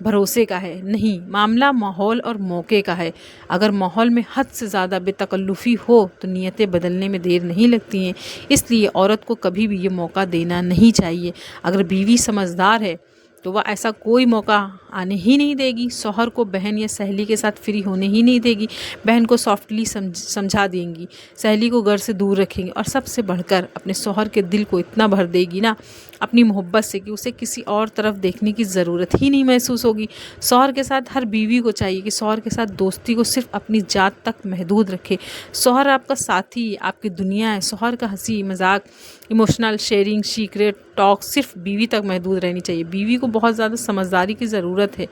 بھروسے کا ہے نہیں، معاملہ ماحول اور موقع کا ہے۔ اگر ماحول میں حد سے زیادہ بے تکلفی ہو تو نیتیں بدلنے میں دیر نہیں لگتی ہیں، اس لیے عورت کو کبھی بھی یہ موقع دینا نہیں چاہیے۔ اگر بیوی سمجھدار ہے تو وہ ایسا کوئی موقع آنے ہی نہیں دے گی، شوہر کو بہن یا سہیلی کے ساتھ فری ہونے ہی نہیں دے گی، بہن کو سافٹلی سمجھا دیں گی، سہیلی کو گھر سے دور رکھیں گی، اور سب سے بڑھ کر اپنے شوہر کے دل کو اتنا بھر دے گی نا اپنی محبت سے کہ اسے کسی اور طرف دیکھنے کی ضرورت ہی نہیں محسوس ہوگی۔ شوہر کے ساتھ ہر بیوی کو چاہیے کہ شوہر کے ساتھ دوستی کو صرف اپنی ذات تک محدود رکھے۔ شوہر آپ کا ساتھی ہے، آپ کی دنیا ہے۔ شوہر کا ہنسی مذاق، ایموشنل شیئرنگ، سیکریٹ ٹاک صرف بیوی تک محدود رہنی چاہیے۔ بیوی کو بہت زیادہ سمجھداری کی ضرورت ہے۔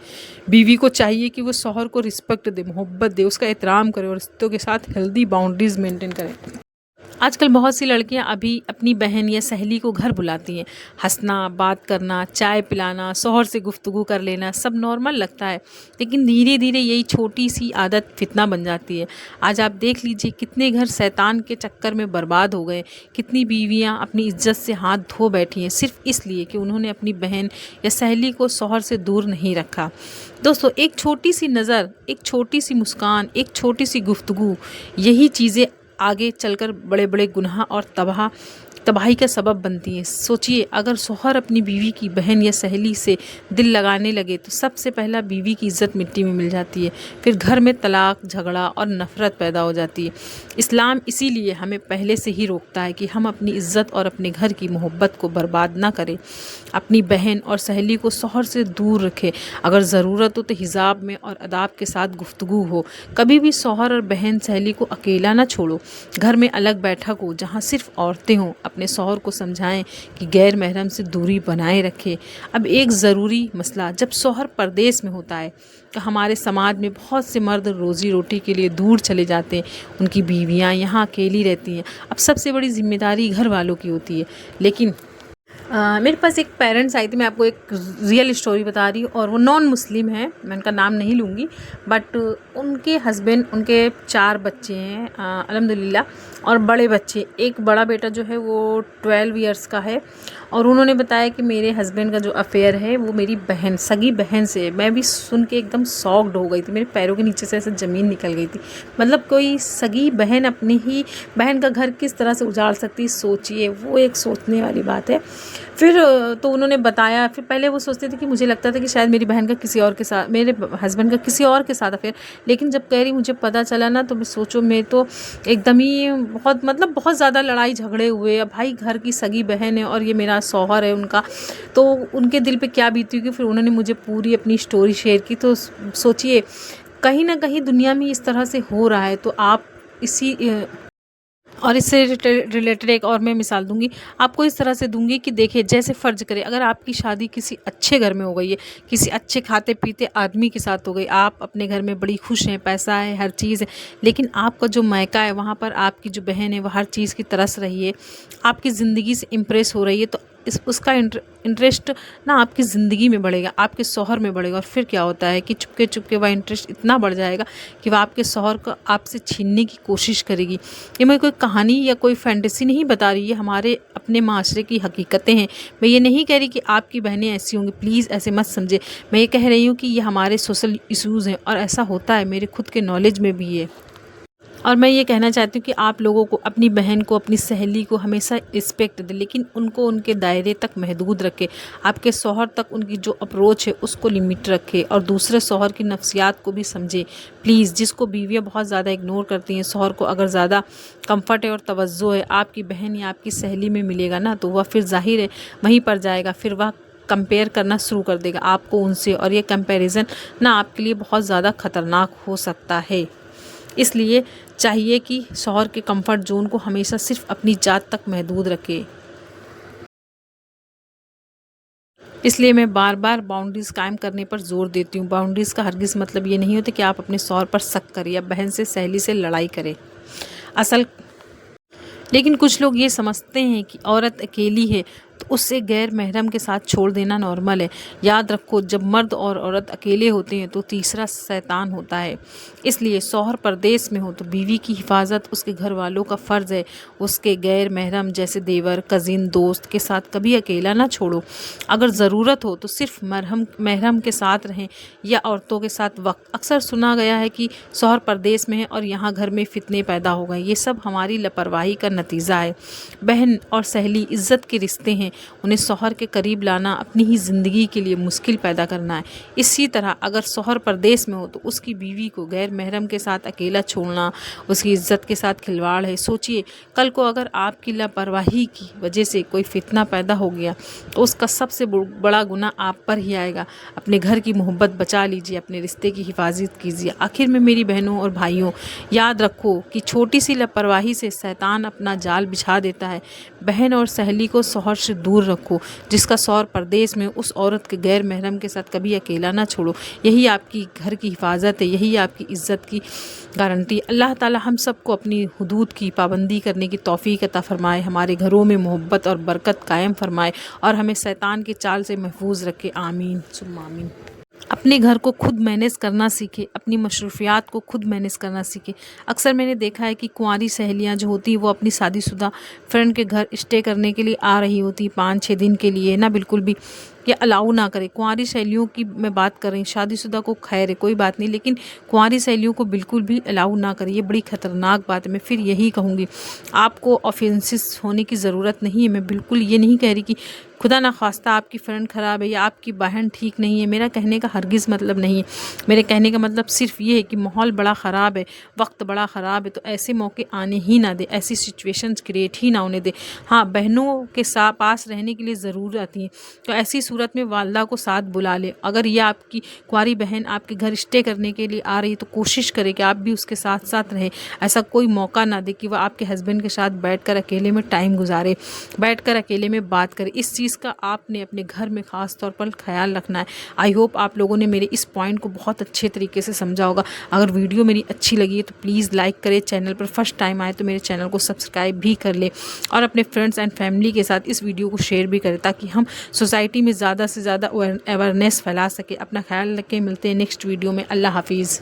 بیوی کو چاہیے کہ وہ شوہر کو رسپیکٹ دے، محبت دے، اس کا احترام کرے اور رشتوں کے ساتھ ہیلدی باؤنڈریز مینٹین کرے۔ آج کل بہت سی لڑکیاں ابھی اپنی بہن یا سہیلی کو گھر بلاتی ہیں، ہنسنا، بات کرنا، چائے پلانا، شوہر سے گفتگو کر لینا سب نارمل لگتا ہے، لیکن دھیرے دھیرے یہی چھوٹی سی عادت فتنہ بن جاتی ہے۔ آج آپ دیکھ لیجئے کتنے گھر شیطان کے چکر میں برباد ہو گئے، کتنی بیویاں اپنی عزت سے ہاتھ دھو بیٹھی ہیں صرف اس لیے کہ انہوں نے اپنی بہن یا سہیلی کو شوہر سے دور نہیں رکھا۔ دوستو، ایک چھوٹی سی نظر، ایک چھوٹی سی مسکان، ایک چھوٹی سی گفتگو، یہی چیزیں آگے چل کر بڑے بڑے گناہ اور تباہی کا سبب بنتی ہیں۔ سوچئے اگر شوہر اپنی بیوی کی بہن یا سہیلی سے دل لگانے لگے تو سب سے پہلا بیوی کی عزت مٹی میں مل جاتی ہے، پھر گھر میں طلاق، جھگڑا اور نفرت پیدا ہو جاتی ہے۔ اسلام اسی لیے ہمیں پہلے سے ہی روکتا ہے کہ ہم اپنی عزت اور اپنے گھر کی محبت کو برباد نہ کریں، اپنی بہن اور سہیلی کو شوہر سے دور رکھیں، اگر ضرورت ہو تو حجاب میں اور اداب کے ساتھ گفتگو ہو۔ کبھی بھی شوہر اور بہن سہیلی کو اکیلا نہ چھوڑو، گھر میں الگ بیٹھک ہو جہاں صرف عورتیں ہوں، اپنے شوہر کو سمجھائیں کہ غیر محرم سے دوری بنائے رکھے۔ اب ایک ضروری مسئلہ، جب شوہر پردیس میں ہوتا ہے تو ہمارے سماج میں بہت سے مرد روزی روٹی کے لیے دور چلے جاتے ہیں، ان کی بیویاں یہاں اکیلی رہتی ہیں۔ اب سب سے بڑی ذمہ داری گھر والوں کی ہوتی ہے، لیکن میرے پاس ایک پیرنٹس آئی تھی، میں آپ کو ایک ریئل اسٹوری بتا رہی ہوں، اور وہ نان مسلم ہیں، میں ان کا نام نہیں لوں گی، بٹ ان کے ہسبینڈ، ان کے 4 بچے ہیں الحمدللہ، اور بڑے بچے، ایک بڑا بیٹا جو ہے وہ 12 ایئرس کا ہے، اور انہوں نے بتایا کہ میرے ہسبینڈ کا جو افیئر ہے وہ میری بہن، سگی بہن سے ہے۔ میں بھی سن کے ایک دم شاکڈ ہو گئی تھی، میرے پیروں کے نیچے سے ایسے زمین نکل گئی تھی، مطلب کوئی سگی بہن اپنی ہی بہن کا گھر کس طرح سے اجاڑ سکتی، سوچئے، وہ ایک سوچنے والی بات ہے۔ پھر تو انہوں نے بتایا، پھر پہلے وہ سوچتے تھے کہ مجھے لگتا تھا کہ شاید میری بہن کا کسی اور کے ساتھ، میرے ہسبینڈ کا کسی اور کے ساتھ افیئر، لیکن جب کہہ رہی مجھے پتہ چلا نا تو میں سوچو، میں تو ایک دم ہی بہت زیادہ لڑائی جھگڑے ہوئے۔ اب بھائی گھر کی سگی بہن ہے اور یہ میرا شوہر ہے ان کا، تو ان کے دل پہ کیا بیتی ہوگی۔ پھر انہوں نے مجھے پوری اپنی اسٹوری شیئر کی، تو سوچئے کہیں نہ کہیں دنیا میں اس طرح سے ہو رہا ہے، تو آپ اور اس سے ریلیٹڈ ایک اور میں مثال دوں گی آپ کو، اس طرح سے دوں گی کہ دیکھیں، جیسے فرض کریں اگر آپ کی شادی کسی اچھے گھر میں ہو گئی ہے، کسی اچھے کھاتے پیتے آدمی کے ساتھ ہو گئی، آپ اپنے گھر میں بڑی خوش ہیں، پیسہ ہے، ہر چیز ہے، لیکن آپ کا جو مائکا ہے وہاں پر آپ کی جو بہن ہے وہ ہر چیز کی ترس رہی ہے، آپ کی زندگی سے امپریس ہو رہی ہے، تو اس کا انٹرسٹ نہ آپ کی زندگی میں بڑھے گا، آپ کے شوہر میں بڑھے گا، اور پھر کیا ہوتا ہے کہ چپکے چپکے وہ انٹرسٹ اتنا بڑھ جائے گا کہ وہ آپ کے شوہر کو آپ سے چھیننے کی کوشش کرے گی۔ یہ میں کوئی کہانی یا کوئی فینٹیسی نہیں بتا رہی، یہ ہمارے اپنے معاشرے کی حقیقتیں ہیں۔ میں یہ نہیں کہہ رہی کہ آپ کی بہنیں ایسی ہوں گی، پلیز ایسے مت سمجھے، میں یہ کہہ رہی ہوں کہ یہ ہمارے سوشل ایشوز ہیں، اور ایسا ہوتا ہے، میرے خود کے نالج میں بھی ہے۔ اور میں یہ کہنا چاہتی ہوں کہ آپ لوگوں کو اپنی بہن کو، اپنی سہیلی کو ہمیشہ رسپیکٹ دیں، لیکن ان کو ان کے دائرے تک محدود رکھے۔ آپ کے شوہر تک ان کی جو اپروچ ہے اس کو لمٹ رکھے، اور دوسرے شوہر کی نفسیات کو بھی سمجھے پلیز۔ جس کو بیویاں بہت زیادہ اگنور کرتی ہیں، شوہر کو اگر زیادہ کمفرٹ ہے اور توجہ ہے آپ کی بہن یا آپ کی سہیلی میں ملے گا نا، تو وہ پھر ظاہر ہے وہیں پر جائے گا، پھر وہ کمپیئر کرنا شروع کر دے گا آپ کو ان سے، اور یہ کمپیریزن نا آپ کے لیے بہت زیادہ خطرناک ہو سکتا ہے۔ اس لیے چاہیے کہ شوہر کے کمفرٹ زون کو ہمیشہ صرف اپنی ذات تک محدود رکھے۔ اس لیے میں بار بار باؤنڈریز قائم کرنے پر زور دیتی ہوں۔ باؤنڈریز کا ہرگز مطلب یہ نہیں ہوتا کہ آپ اپنے شوہر پر شک کریں یا بہن سے، سہیلی سے لڑائی کریں، لیکن کچھ لوگ یہ سمجھتے ہیں کہ عورت اکیلی ہے تو اسے غیر محرم کے ساتھ چھوڑ دینا نارمل ہے۔ یاد رکھو، جب مرد اور عورت اکیلے ہوتے ہیں تو تیسرا شیطان ہوتا ہے۔ اس لیے شوہر پردیس میں ہو تو بیوی کی حفاظت اس کے گھر والوں کا فرض ہے۔ اس کے غیر محرم جیسے دیور، کزن، دوست کے ساتھ کبھی اکیلا نہ چھوڑو۔ اگر ضرورت ہو تو صرف محرم کے ساتھ رہیں یا عورتوں کے ساتھ وقت۔ اکثر سنا گیا ہے کہ شوہر پردیس میں ہے اور یہاں گھر میں فتنے پیدا ہو گئے۔ یہ سب ہماری لاپرواہی کا نتیجہ ہے۔ بہن اور سہیلی عزت کے رشتے ہیں، انہیں شوہر کے قریب لانا اپنی ہی زندگی کے لیے مشکل پیدا کرنا ہے۔ اسی طرح اگر شوہر پردیس میں ہو تو اس کی بیوی کو غیر محرم کے ساتھ اکیلا چھوڑنا اس کی عزت کے ساتھ کھلواڑ ہے۔ سوچئے، کل کو اگر آپ کی لاپرواہی کی وجہ سے کوئی فتنہ پیدا ہو گیا تو اس کا سب سے بڑا گناہ آپ پر ہی آئے گا۔ اپنے گھر کی محبت بچا لیجئے، اپنے رشتے کی حفاظت کیجئے۔ آخر میں میری بہنوں اور بھائیوں، یاد رکھو کہ چھوٹی سی لاپرواہی سے شیطان اپنا جال بچھا دیتا ہے۔ بہن اور سہیلی کو شوہر سے دور رکھو۔ جس کا شوہر پردیس میں، اس عورت کے غیر محرم کے ساتھ کبھی اکیلا نہ چھوڑو۔ یہی آپ کی گھر کی حفاظت ہے، یہی آپ کی عزت کی گارنٹی۔ اللہ تعالی ہم سب کو اپنی حدود کی پابندی کرنے کی توفیق عطا فرمائے، ہمارے گھروں میں محبت اور برکت قائم فرمائے اور ہمیں شیطان کے چال سے محفوظ رکھے۔ آمین ثم آمین۔ اپنے گھر کو خود مینیج کرنا سیکھے، اپنی مصروفیات کو خود مینیج کرنا سیکھے۔ اکثر میں نے دیکھا ہے کہ کنواری سہیلیاں جو ہوتی ہیں وہ اپنی شادی شدہ فرینڈ کے گھر اسٹے کرنے کے لیے آ رہی ہوتی 5-6 دن کے لیے نہ، بالکل بھی یہ الاؤ نہ کرے۔ کنواری سہیلیوں کی میں بات کر رہی ہوں، شادی شدہ کو خیر ہے کوئی بات نہیں، لیکن کنواری سہیلیوں کو بالکل بھی الاؤ نہ کرے، یہ بڑی خطرناک بات ہے۔ میں پھر یہی کہوں گی، آپ کو آفینسس ہونے کی ضرورت نہیں ہے۔ میں بالکل یہ نہیں کہہ رہی کہ خدا نخواستہ آپ کی فرینڈ خراب ہے یا آپ کی بہن ٹھیک نہیں ہے، میرا کہنے کا ہرگز مطلب نہیں ہے۔ میرے کہنے کا مطلب صرف یہ ہے کہ ماحول بڑا خراب ہے، وقت بڑا خراب ہے، تو ایسے موقع آنے ہی نہ دے، ایسی سچویشنز کریٹ ہی نہ ہونے دے۔ ہاں، بہنوں کے ساتھ پاس رہنے کے لیے ضرور آتی ہیں، تو ایسی صورت میں والدہ کو ساتھ بلا لے۔ اگر یہ آپ کی کنواری بہن آپ کے گھر اسٹے کرنے کے لیے آ رہی ہے تو کوشش کرے کہ آپ بھی اس کے ساتھ ساتھ رہیں۔ ایسا کوئی موقع نہ دے کہ وہ آپ کے ہسبینڈ کے ساتھ بیٹھ کر اکیلے میں ٹائم گزارے، بیٹھ کر اکیلے میں بات کرے۔ اس چیز کا آپ نے اپنے گھر میں خاص طور پر خیال رکھنا ہے۔ آئی ہوپ آپ لوگوں نے میرے اس پوائنٹ کو بہت اچھے طریقے سے سمجھا ہوگا۔ اگر ویڈیو میری اچھی لگی ہے تو پلیز لائک کرے، چینل پر فرسٹ ٹائم آئے تو میرے چینل کو سبسکرائب بھی کر لے اور اپنے فرینڈس اینڈ فیملی کے ساتھ اس ویڈیو کو شیئر بھی کرے تاکہ ہم سوسائٹی میں زیادہ سے زیادہ اویئرنیس پھیلا سکے۔ اپنا خیال رکھیں، ملتے ہیں نیکسٹ ویڈیو میں۔ اللہ حافظ۔